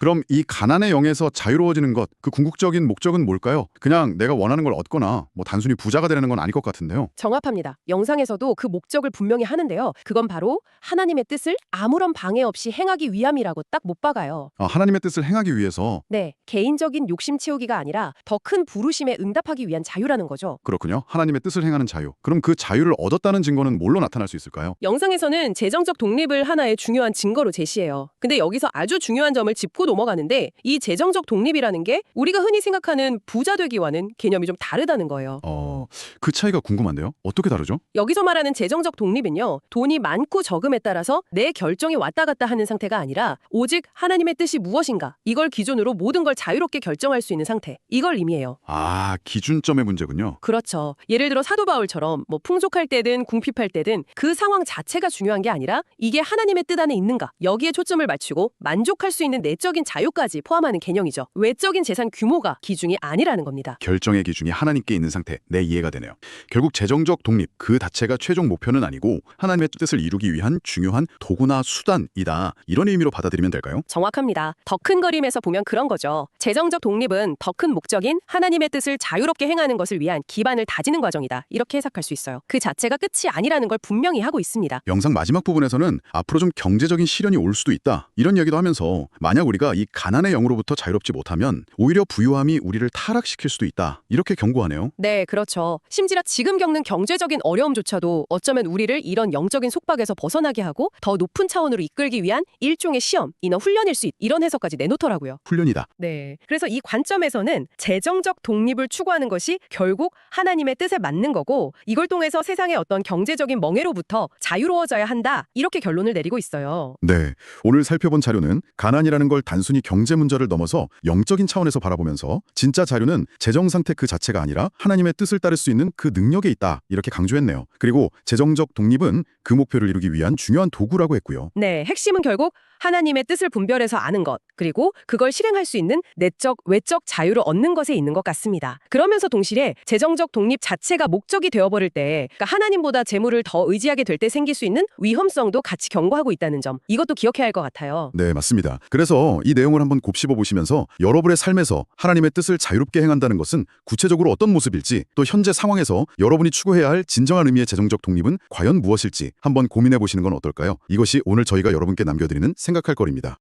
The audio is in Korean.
그럼 이 가난의 영에서 자유로워지는 것, 그 궁극적인 목적은 뭘까요? 그냥 내가 원하는 걸 얻거나 뭐 단순히 부자가 되려는 건 아닐 것 같은데요. 정확합니다. 영상에서도 그 목적을 분명히 하는데요. 그건 바로 하나님의 뜻을 아무런 방해 없이 행하기 위함이라고 딱 못 박아요. 하나님의 뜻을 행하기 위해서. 네, 개인적인 욕심 채우기가 아니라 더 큰 부르심에 응답하기 위한 자유라는 거죠. 그렇군요. 하나님의 뜻을 행하는 자유. 그럼 그 자유를 얻었다는 증거는 뭘로 나타날 수 있을까요? 영상에서는 재정적 독립을 하나의 중요한 증거로 제시해요. 근데 여기서 아주 중요한 점을 짚고 넘어가는데 이 재정적 독립이라는 게 우리가 흔히 생각하는 부자 되기와는 개념이 좀 다르다는 거예요. 그 차이가 궁금한데요. 어떻게 다르죠? 여기서 말하는 재정적 독립은요, 돈이 많고 적음에 따라서 내 결정이 왔다 갔다 하는 상태가 아니라 오직 하나님의 뜻이 무엇인가, 이걸 기준으로 모든 걸 자유롭게 결정할 수 있는 상태, 이걸 의미해요. 기준점의 문제군요. 그렇죠. 예를 들어 사도 바울처럼 뭐 풍족할 때든 궁핍할 때든 그 상황 자체가 중요한 게 아니라 이게 하나님의 뜻 안에 있는가, 여기에 초점을 맞추고 만족할 수 있는 내적인 자유까지 포함하는 개념이죠. 외적인 재산 규모가 기준이 아니라는 겁니다. 결정의 기준이 하나님께 있는 상태. 네, 이해가 되네요. 결국 재정적 독립 그 자체가 최종 목표는 아니고 하나님의 뜻을 이루기 위한 중요한 도구나 수단이다. 이런 의미로 받아들이면 될까요? 정확합니다. 더 큰 그림에서 보면 그런 거죠. 재정적 독립은 더 큰 목적인 하나님의 뜻을 자유롭게 행하는 것을 위한 기반을 다지는 과정이다. 이렇게 해석할 수 있어요. 그 자체가 끝이 아니라는 걸 분명히 하고 있습니다. 영상 마지막 부분에서는 앞으로 좀 경제적인 시련이 올 수도 있다. 이런 얘기도 하면서 만약 우리가 이 가난의 영으로부터 자유롭지 못하면 오히려 부유함이 우리를 타락시킬 수도 있다. 이렇게 경고하네요. 네, 그렇죠. 심지어 지금 겪는 경제적인 어려움조차도 어쩌면 우리를 이런 영적인 속박에서 벗어나게 하고 더 높은 차원으로 이끌기 위한 일종의 시험, 이너 훈련일 수 있다. 이런 해석까지 내놓더라고요. 훈련이다. 네. 그래서 이 관점에서는 재정적 독립을 추구하는 것이 결국 하나님의 뜻에 맞는 거고 이걸 통해서 세상의 어떤 경제적인 멍해로부터 자유로워져야 한다. 이렇게 결론을 내리고 있어요. 네, 오늘 살펴본 자료는 가난이라는 걸 단순히 경제 문제를 넘어서 영적인 차원에서 바라보면서 진짜 자유는 재정 상태 그 자체가 아니라 하나님의 뜻을 따를 수 있는 그 능력에 있다. 이렇게 강조했네요. 그리고 재정적 독립은 그 목표를 이루기 위한 중요한 도구라고 했고요. 네, 핵심은 결국 하나님의 뜻을 분별해서 아는 것, 그리고 그걸 실행할 수 있는 내적, 외적 자유를 얻는 것에 있는 것 같습니다. 그러면서 동시에 재정적 독립 자체가 목적이 되어버릴 때, 그러니까 하나님보다 재물을 더 의지하게 될 때 생길 수 있는 위험성도 같이 경고하고 있다는 점, 이것도 기억해야 할 것 같아요. 네, 맞습니다. 그래서 이 내용을 한번 곱씹어 보시면서 여러분의 삶에서 하나님의 뜻을 자유롭게 행한다는 것은 구체적으로 어떤 모습일지, 또 현재 상황에서 여러분이 추구해야 할 진정한 의미의 재정적 독립은 과연 무엇일지 한번 고민해 보시는 건 어떨까요? 이것이 오늘 저희가 여러분께 남겨드리는 생각할 거리입니다.